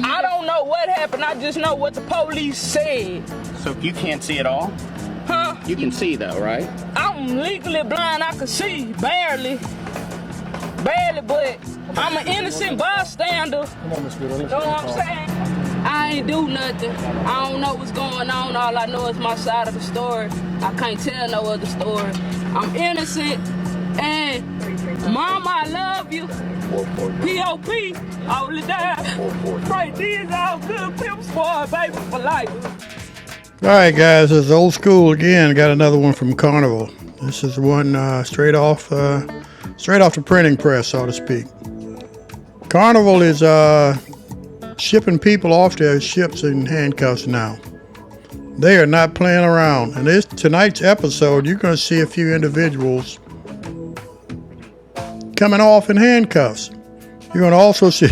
I don't know what happened. I just know what the police said. So you can't see at all? Huh? You can see though, right? I'm legally blind. I can see barely, but I'm an innocent bystander. You know what I'm saying? I ain't do nothing. I don't know what's going on. All I know is my side of the story. I can't tell no other story. I'm innocent, and Mama, I love you. P.O.P. Only die. Right, these all good pimp squad, baby, for life. All right, guys, it's old school again. Got another one from Carnival. This is one straight off the printing press, so to speak. Carnival is shipping people off their ships in handcuffs now. They are not playing around. And this tonight's episode, you're going to see a few individuals coming off in handcuffs. You're going to also see,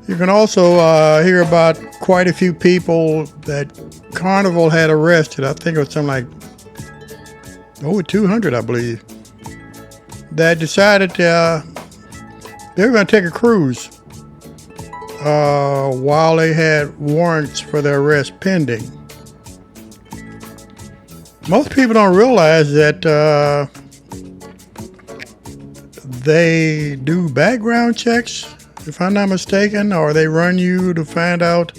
you can also hear about quite a few people that Carnival had arrested. I think it was something like over 200, I believe, that decided they were going to take a cruise while they had warrants for their arrest pending. Most people don't realize that they do background checks, if I'm not mistaken, or they run you to find out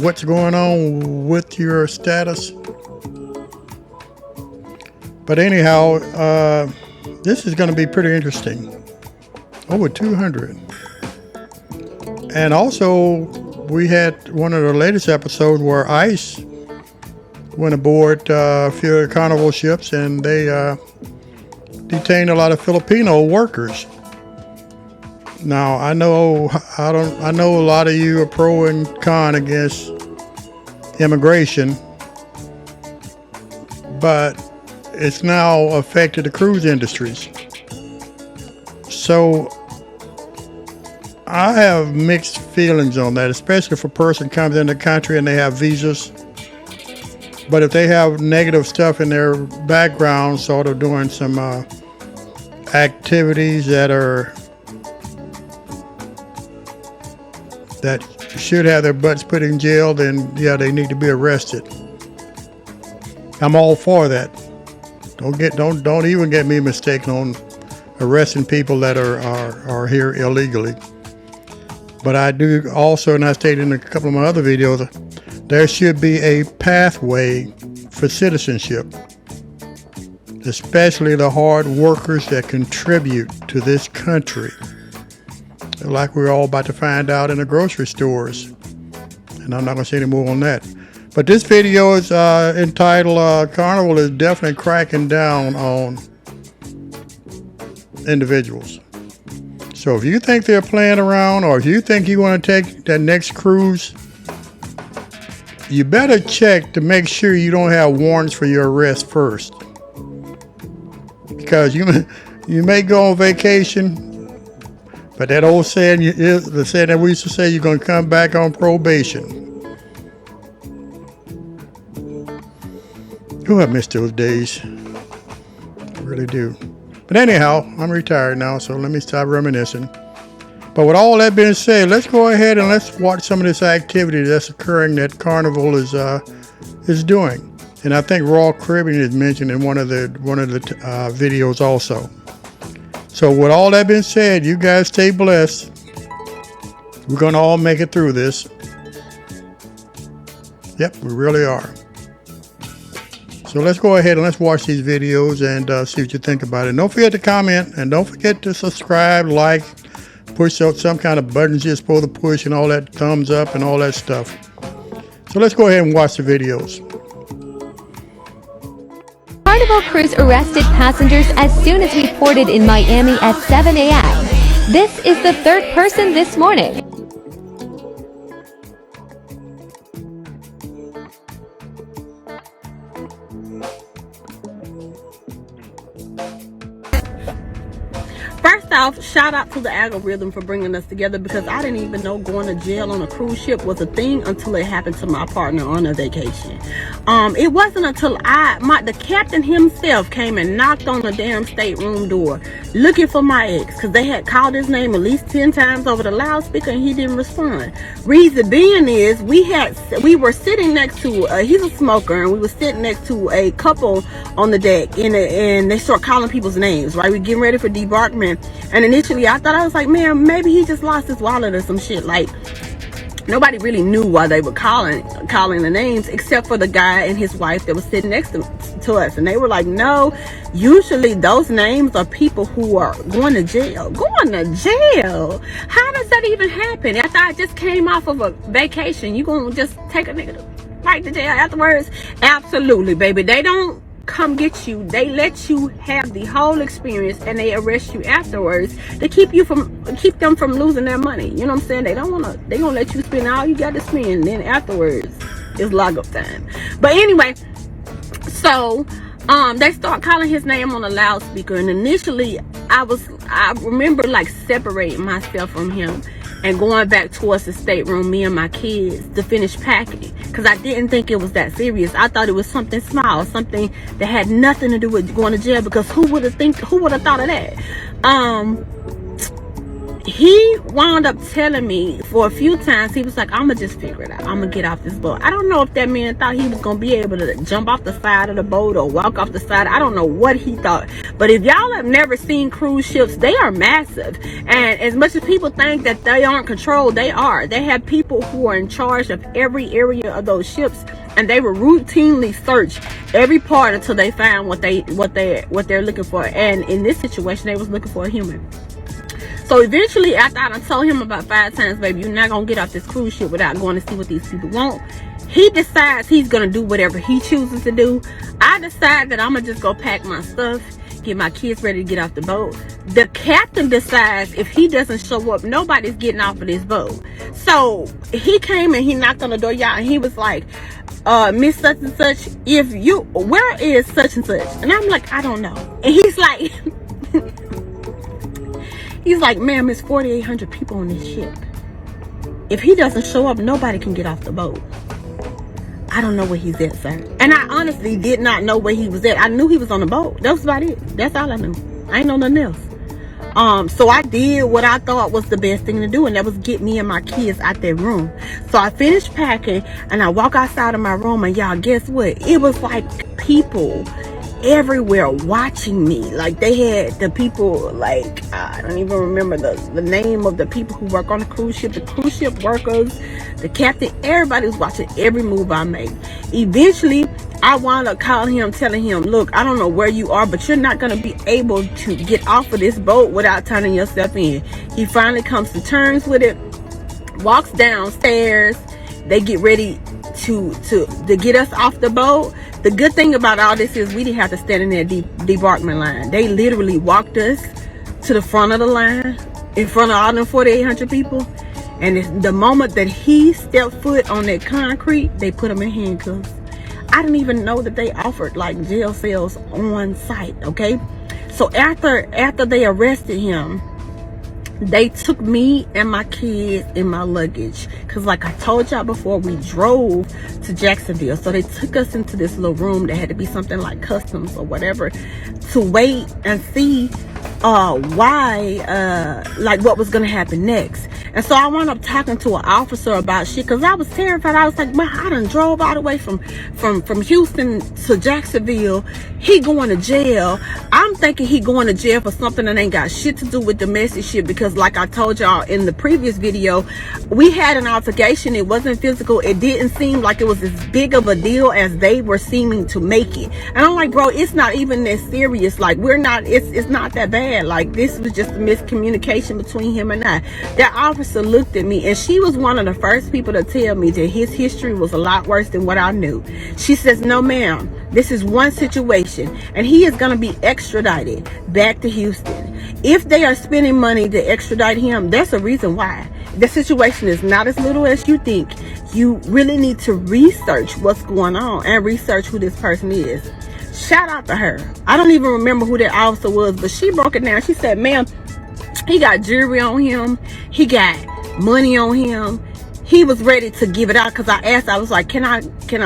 what's going on with your status. But anyhow, this is going to be pretty interesting. Over 200. And also, we had one of the latest episodes where ICE went aboard a few of the Carnival ships, and they detained a lot of Filipino workers. Now, I know a lot of you are pro and con against immigration, but it's now affected the cruise industries. So I have mixed feelings on that, especially if a person comes in the country and they have visas. But if they have negative stuff in their background, sort of doing some activities that should have their butts put in jail, then yeah, they need to be arrested. I'm all for that. Don't even get me mistaken on arresting people that are here illegally. But I do also, and I stated in a couple of my other videos, there should be a pathway for citizenship, especially the hard workers that contribute to this country, like we're all about to find out in the grocery stores. And I'm not going to say any more on that. But this video is entitled Carnival is definitely cracking down on individuals. So if you think they're playing around, or if you think you want to take that next cruise, you better check to make sure you don't have warrants for your arrest first. Because you may go on vacation, but that old saying, the saying that we used to say, you're going to come back on probation. Oh, I miss those days. I really do. But anyhow, I'm retired now, so let me stop reminiscing. But with all that being said, let's go ahead and let's watch some of this activity that's occurring that Carnival is doing. And I think Royal Caribbean is mentioned in one of the videos also. So with all that being said, you guys stay blessed. We're going to all make it through this. Yep, we really are. So let's go ahead and let's watch these videos and see what you think about it. And don't forget to comment, and don't forget to subscribe, like, push out some kind of buttons you're supposed to push, and all that thumbs up and all that stuff. So let's go ahead and watch the videos. Carnival Cruise arrested passengers as soon as we ported in Miami at 7 a.m. This is the third person this morning. First off, shout out to the algorithm for bringing us together, because I didn't even know going to jail on a cruise ship was a thing until it happened to my partner on a vacation. It wasn't until the captain himself came and knocked on the damn stateroom door looking for my ex, because they had called his name at least 10 times over the loudspeaker and he didn't respond. Reason being is we were sitting next to he's a smoker, and we were sitting next to a couple on the deck, and they start calling people's names, right? We're getting ready for debarkment, and initially I thought, I was like, man, maybe he just lost his wallet or some shit. Like, nobody really knew why they were calling the names except for the guy and his wife that was sitting next to us, and they were like, no, usually those names are people who are going to jail. Going to jail? How does that even happen? After I just came off of a vacation, you gonna just take a nigga right to jail afterwards? Absolutely, baby. They don't come get you. They let you have the whole experience, and they arrest you afterwards to keep them from losing their money. You know what I'm saying? They gonna let you spend all you got to spend, then afterwards it's lockup time. But anyway, so they start calling his name on the loudspeaker, and initially I remember like separating myself from him and going back towards the stateroom, me and my kids, to finish packing, because I didn't think it was that serious. I thought it was something small, something that had nothing to do with going to jail, because who would have thought of that? He wound up telling me for a few times, he was like, I'm gonna just figure it out, I'm gonna get off this boat. I don't know if that man thought he was gonna be able to jump off the side of the boat or walk off the side. I don't know what he thought, but if y'all have never seen cruise ships, they are massive, and as much as people think that they aren't controlled, they are. They have people who are in charge of every area of those ships, and they will routinely search every part until they find what they're looking for. And in this situation, they was looking for a human. So eventually, after I done told him about 5 times, baby, you're not gonna get off this cruise ship without going to see what these people want, he decides he's gonna do whatever he chooses to do. I decide that I'm gonna just go pack my stuff, get my kids ready to get off the boat. The captain decides if he doesn't show up, nobody's getting off of this boat. So he came and he knocked on the door, y'all, and he was like, Miss such and such, where is such and such? And I'm like, I don't know. And he's like, he's like, ma'am, it's 4,800 people on this ship. If he doesn't show up, nobody can get off the boat. I don't know where he's at, sir. And I honestly did not know where he was at. I knew he was on the boat. That was about it. That's all I knew. I ain't know nothing else. So I did what I thought was the best thing to do, and that was get me and my kids out that room. So I finished packing, and I walk outside of my room, and y'all, guess what? It was like people everywhere watching me. Like, they had the people, like, I don't even remember the name of the people who work on the cruise ship, workers, the captain. Everybody was watching every move I make. Eventually I wound up calling him, telling him, look, I don't know where you are, but you're not going to be able to get off of this boat without turning yourself in. He finally comes to terms with it, walks downstairs. They get ready to get us off the boat. The good thing about all this is we didn't have to stand in that debarkment line. They literally walked us to the front of the line, in front of all them 4,800 people. And the moment that he stepped foot on that concrete, they put him in handcuffs. I didn't even know that they offered like jail cells on site, okay? So after they arrested him, they took me and my kids and my luggage, because like I told y'all before, we drove to Jacksonville. So they took us into this little room that had to be something like customs or whatever, to wait and see like what was gonna happen next. And so I wound up talking to an officer about shit, because I was terrified. I was like, man, I done drove all the way from Houston to Jacksonville. He going to jail. I'm thinking he going to jail for something that ain't got shit to do with domestic shit, because like I told y'all in the previous video, we had an altercation. It wasn't physical. It didn't seem like it was as big of a deal as they were seeming to make it. And I'm like, bro, it's not even that serious. Like, it's not that bad. Like, this was just a miscommunication between him and I. That officer looked at me, and she was one of the first people to tell me that his history was a lot worse than what I knew. She says, no ma'am, this is one situation, and he is going to be extradited back to Houston. If they are spending money to extradite him, that's a reason why. The situation is not as little as you think. You really need to research what's going on and research who this person is. Shout out to her. I don't even remember who that officer was, but she broke it down. She said, ma'am, He got jewelry on him. He got money on him. He was ready to give it out because I asked. I was like, can I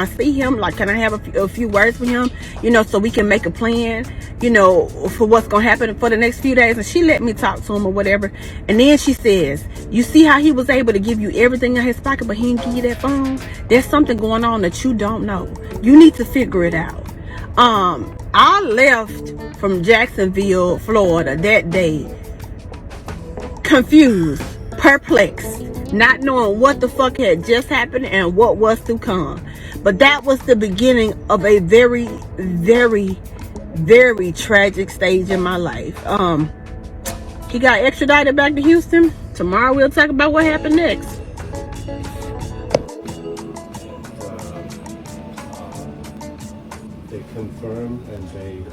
see him? Like, can I have a few words with him? You know, so we can make a plan, you know, for what's going to happen for the next few days. And she let me talk to him or whatever. And then she says, you see how he was able to give you everything in his pocket, but he didn't give you that phone? There's something going on that you don't know. You need to figure it out. I left from Jacksonville, Florida that day, confused, perplexed, not knowing what the fuck had just happened and what was to come. But that was the beginning of a very, very, very tragic stage in my life. He got extradited back to Houston. Tomorrow we'll talk about what happened next. They confirm and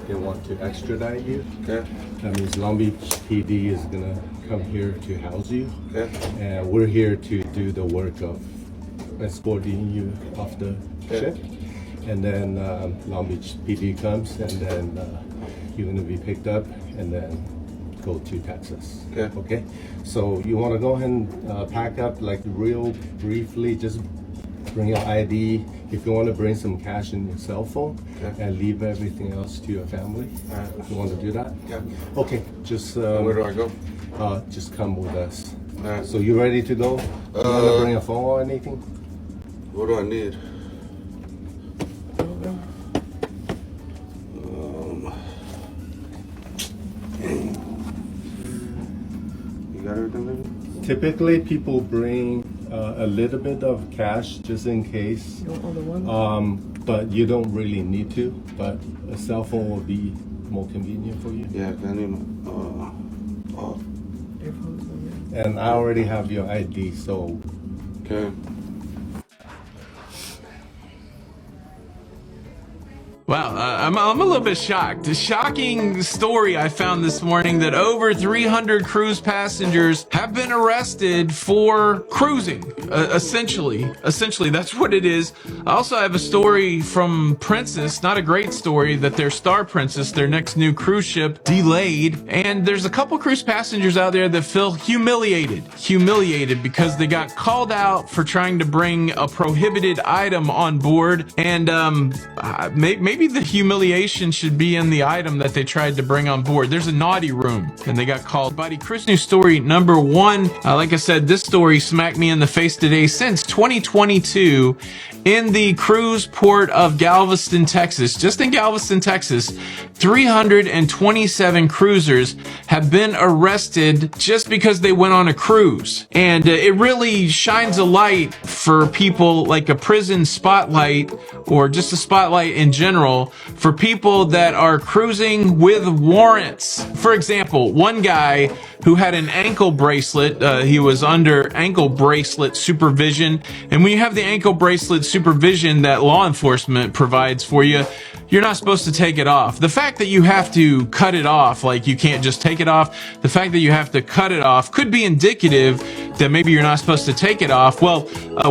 they want to extradite you. Okay. That means Long Beach PD is gonna come here to house you. Okay. And we're here to do the work of escorting you off the ship. And then Long Beach PD comes, and then you're gonna be picked up and then go to Texas. Okay. Okay. So you want to go ahead and pack up, like, real briefly, just bring your ID. If you want to bring some cash in your cell phone, and leave everything else to your family. If you want to do that? Yeah. Okay, just... where do I go? Just come with us. So you ready to go? You want to bring a phone or anything? What do I need? You got everything there? Typically, people bring a little bit of cash just in case. But you don't really need to. But a cell phone will be more convenient for you. Yeah, I need and I already have your ID, so. Okay. Wow, I'm a little bit shocked. A shocking story I found this morning that over 300 cruise passengers have been arrested for cruising. Essentially, that's what it is. I also have a story from Princess, not a great story, that their Star Princess, their next new cruise ship, delayed. And there's a couple cruise passengers out there that feel humiliated because they got called out for trying to bring a prohibited item on board. And maybe the humiliation should be in the item that they tried to bring on board. There's a naughty room, and they got called. Buddy, cruise news story number one. Like I said, this story smacked me in the face today. Since 2022, in the cruise port of Galveston, Texas, just in Galveston, Texas, 327 cruisers have been arrested just because they went on a cruise. And it really shines a light for people, like a prison spotlight, or just a spotlight in general, for people that are cruising with warrants. For example, one guy who had an ankle bracelet, he was under ankle bracelet supervision. And when you have the ankle bracelet supervision that law enforcement provides for you, you're not supposed to take it off. The fact that you have to cut it off, like you can't just take it off, the fact that you have to cut it off could be indicative that maybe you're not supposed to take it off. Well,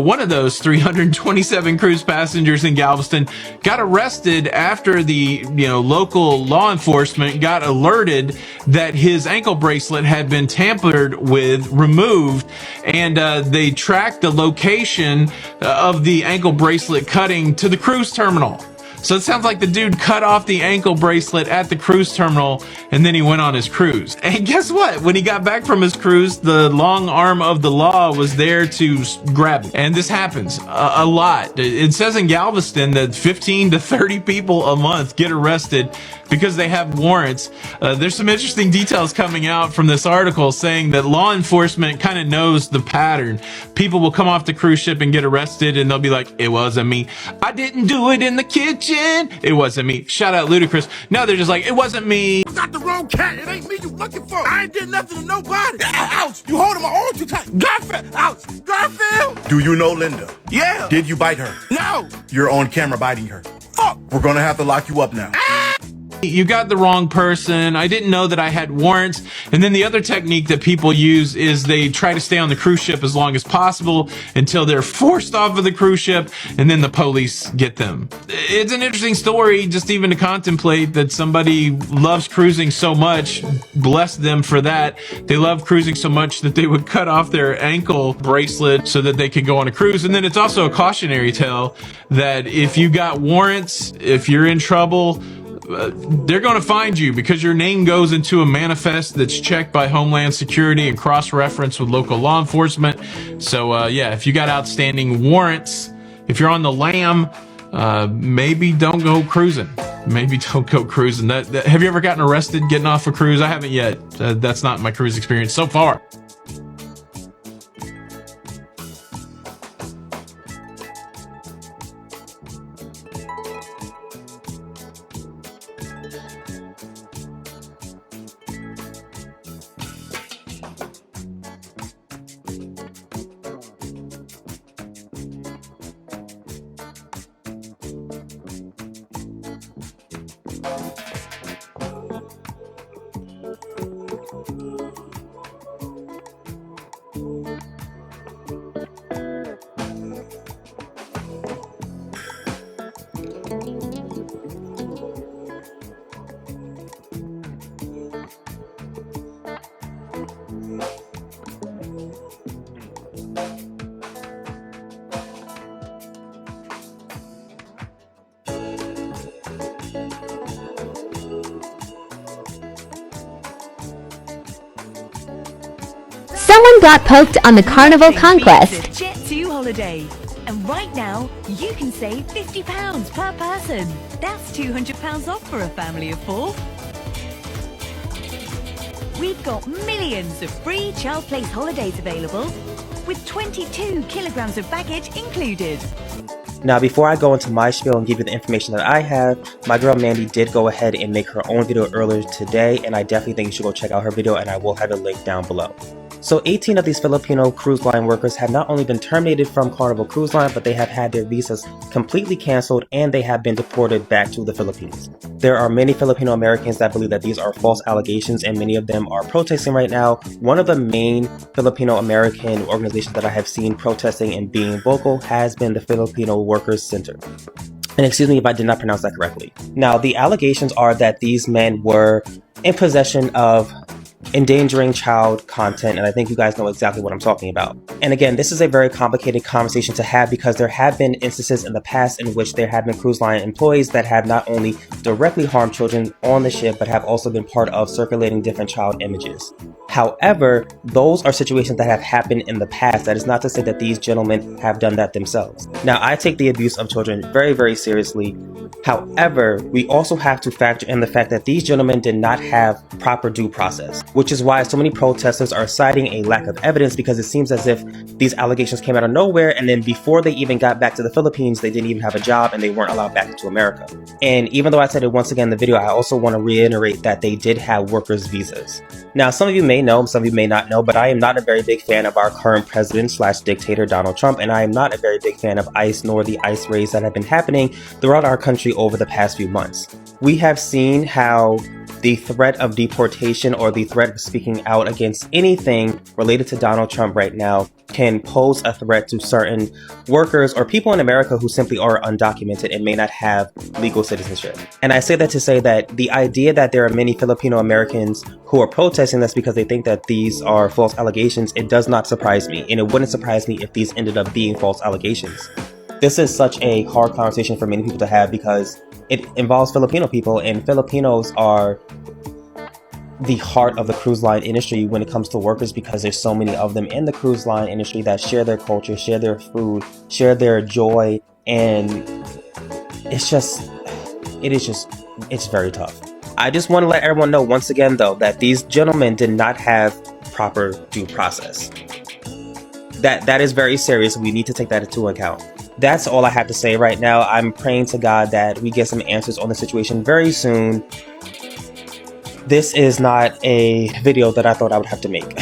one of those 327 cruise passengers in Galveston got arrested after the local law enforcement got alerted that his ankle bracelet had been tampered with, removed, and they tracked the location of the ankle bracelet cutting to the cruise terminal. So it sounds like the dude cut off the ankle bracelet at the cruise terminal, and then he went on his cruise. And guess what? When he got back from his cruise, the long arm of the law was there to grab him. And this happens a lot. It says in Galveston that 15 to 30 people a month get arrested because they have warrants. There's some interesting details coming out from this article saying that law enforcement kind of knows the pattern. People will come off the cruise ship and get arrested, and they'll be like, it wasn't me. I didn't do it in the kitchen. It wasn't me. Shout out Ludacris. Now they're just like, it wasn't me. You got the wrong cat. It ain't me you looking for. I ain't did nothing to nobody. Ouch. You holding my arm too tight. Garfield. Ouch. Garfield. Do you know Linda? Yeah. Did you bite her? No. You're on camera biting her. Fuck. We're gonna have to lock you up now. You got the wrong person. I didn't know that I had warrants. And then the other technique that people use is they try to stay on the cruise ship as long as possible until they're forced off of the cruise ship, and then the police get them. It's an interesting story just even to contemplate that somebody loves cruising so much. Bless them for that. They love cruising so much that they would cut off their ankle bracelet so that they could go on a cruise. And then it's also a cautionary tale that if you got warrants, if you're in trouble, they're going to find you because your name goes into a manifest that's checked by Homeland Security and cross-referenced with local law enforcement. So, yeah, if you got outstanding warrants, if you're on the lam, maybe don't go cruising. Maybe don't go cruising. Have you ever gotten arrested getting off a cruise? I haven't yet. That's not my cruise experience so far. Someone got poked on the Carnival Conquest. Jet 2 holiday. And right now, you can save £50 per person. That's £200 off for a family of 4. We've got millions of free child place holidays available, with 22 kilograms of baggage included. Now, before I go into my spiel and give you the information that I have, my girl Mandy did go ahead and make her own video earlier today, and I definitely think you should go check out her video, and I will have a link down below. So 18 of these Filipino cruise line workers have not only been terminated from Carnival Cruise Line, but they have had their visas completely canceled and they have been deported back to the Philippines. There are many Filipino Americans that believe that these are false allegations, and many of them are protesting right now. One of the main Filipino American organizations that I have seen protesting and being vocal has been the Filipino Workers Center. And excuse me if I did not pronounce that correctly. Now, the allegations are that these men were in possession of endangering child content, and I think you guys know exactly what I'm talking about. And again, this is a very complicated conversation to have because there have been instances in the past in which there have been cruise line employees that have not only directly harmed children on the ship, but have also been part of circulating different child images. However, those are situations that have happened in the past. That is not to say that these gentlemen have done that themselves. Now, I take the abuse of children very, very seriously. However, we also have to factor in the fact that these gentlemen did not have proper due process, which is why so many protesters are citing a lack of evidence, because it seems as if these allegations came out of nowhere, and then before they even got back to the Philippines, they didn't even have a job and they weren't allowed back into America. And even though I said it once again in the video, I also want to reiterate that they did have workers' visas. Now, some of you may know, some of you may not know, but I am not a very big fan of our current president / dictator, Donald Trump, and I am not a very big fan of ICE nor the ICE raids that have been happening throughout our country over the past few months. We have seen how the threat of deportation or the threat of speaking out against anything related to Donald Trump right now can pose a threat to certain workers or people in America who simply are undocumented and may not have legal citizenship. And I say that to say that the idea that there are many Filipino Americans who are protesting this because they think that these are false allegations, it does not surprise me. And it wouldn't surprise me if these ended up being false allegations. This is such a hard conversation for many people to have because it involves Filipino people, and Filipinos are the heart of the cruise line industry when it comes to workers, because there's so many of them in the cruise line industry that share their culture, share their food, share their joy, and it's very tough. I just want to let everyone know once again though that these gentlemen did not have proper due process. That is very serious. We need to take that into account. That's all I have to say right now. I'm praying to God that we get some answers on the situation very soon. This is not a video that I thought I would have to make.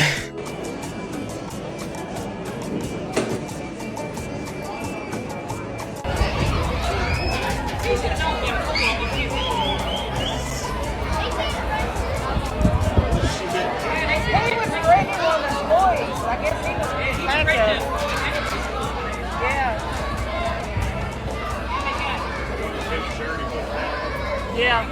Yeah.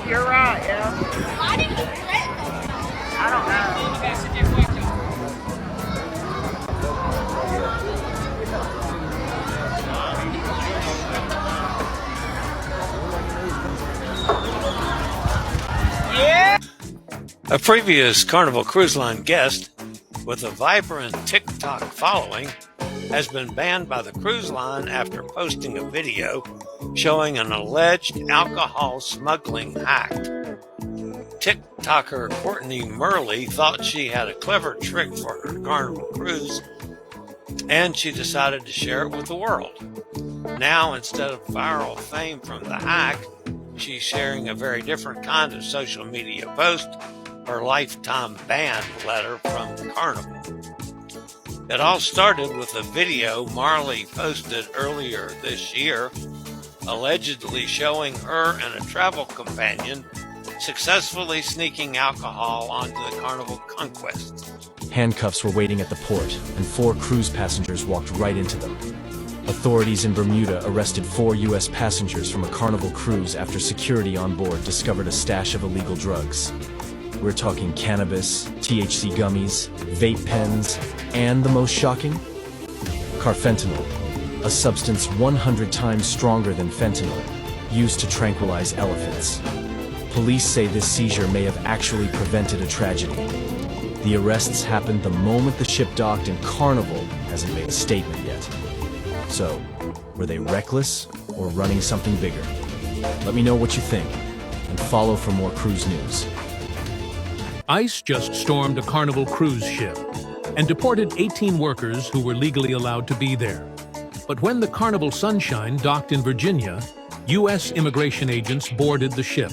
You're right, yeah. Why did he threaten them? I don't know. Yeah. A previous Carnival Cruise Line guest with a vibrant TikTok following has been banned by the cruise line after posting a video showing an alleged alcohol smuggling act. TikToker Courtney Murley thought she had a clever trick for her Carnival cruise, and she decided to share it with the world. Now, instead of viral fame from the hack, she's sharing a very different kind of social media post, her lifetime ban letter from Carnival. It all started with a video Marley posted earlier this year, allegedly showing her and a travel companion successfully sneaking alcohol onto the Carnival Conquest. Handcuffs were waiting at the port, and 4 cruise passengers walked right into them. Authorities in Bermuda arrested 4 U.S. passengers from a Carnival cruise after security on board discovered a stash of illegal drugs. We're talking cannabis, THC gummies, vape pens, and the most shocking? Carfentanil, a substance 100 times stronger than fentanyl, used to tranquilize elephants. Police say this seizure may have actually prevented a tragedy. The arrests happened the moment the ship docked, and Carnival hasn't made a statement yet. So, were they reckless or running something bigger? Let me know what you think, and follow for more cruise news. ICE just stormed a Carnival cruise ship and deported 18 workers who were legally allowed to be there. But when the Carnival Sunshine docked in Virginia, U.S. immigration agents boarded the ship.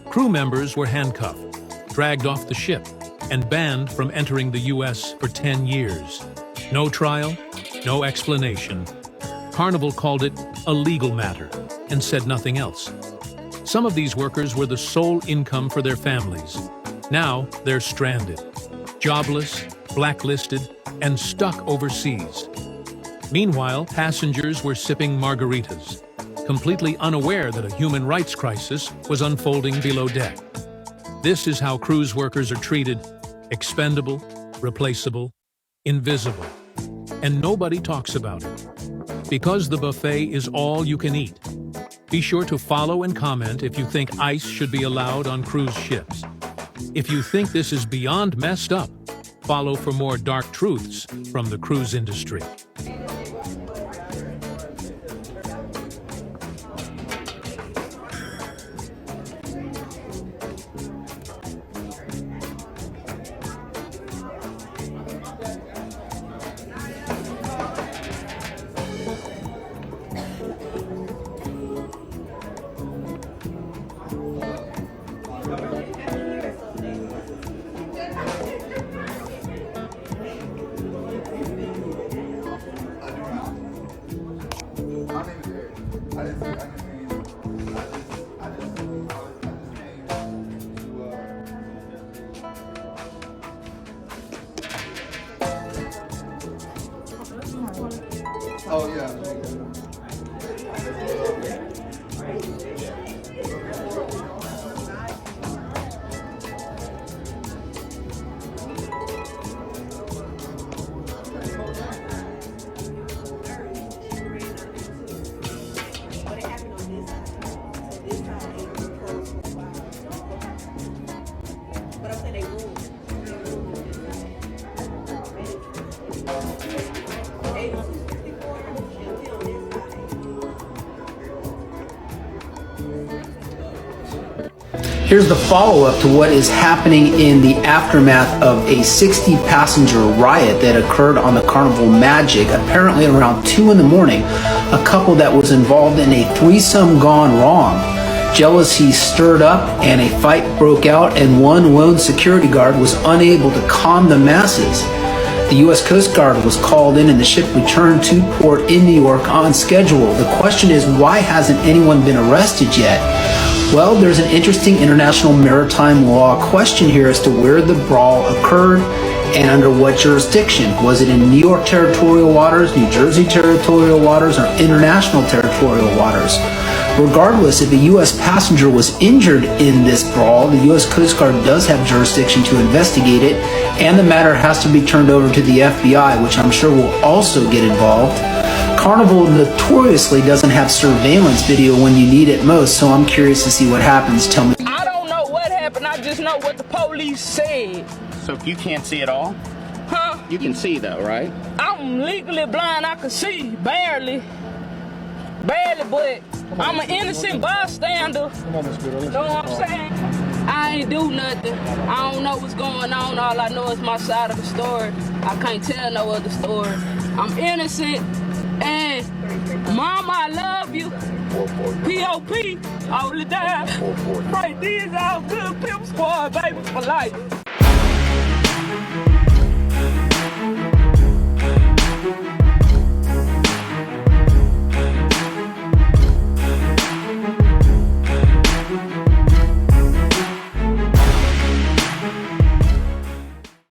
Crew members were handcuffed, dragged off the ship, and banned from entering the U.S. for 10 years. No trial, no explanation. Carnival called it a legal matter and said nothing else. Some of these workers were the sole income for their families. Now they're stranded, jobless, blacklisted, and stuck overseas. Meanwhile, passengers were sipping margaritas, completely unaware that a human rights crisis was unfolding below deck. This is how cruise workers are treated: expendable, replaceable, invisible. And nobody talks about it. Because the buffet is all you can eat. Be sure to follow and comment if you think ICE should be allowed on cruise ships. If you think this is beyond messed up, follow for more dark truths from the cruise industry. Oh, yeah. Here's the follow-up to what is happening in the aftermath of a 60-passenger riot that occurred on the Carnival Magic, apparently around 2 in the morning. A couple that was involved in a threesome gone wrong. Jealousy stirred up and a fight broke out, and one lone security guard was unable to calm the masses. The U.S. Coast Guard was called in and the ship returned to port in New York on schedule. The question is, why hasn't anyone been arrested yet? Well, there's an interesting international maritime law question here as to where the brawl occurred and under what jurisdiction. Was it in New York territorial waters, New Jersey territorial waters, or international territorial waters? Regardless, if a U.S. passenger was injured in this brawl, the U.S. Coast Guard does have jurisdiction to investigate it, and the matter has to be turned over to the FBI, which I'm sure will also get involved. Carnival notoriously doesn't have surveillance video when you need it most, so I'm curious to see what happens. Tell me. I don't know what happened. I just know what the police said. So you can't see it all? Huh? You can see though, right? I'm legally blind. I can see, barely. Barely, but I'm an innocent bystander. You know what I'm saying? I ain't do nothing. I don't know what's going on. All I know is my side of the story. I can't tell no other story. I'm innocent. And Mama, I love you. P.O.P. all the time. Right, these all good pimp squad, baby, for life.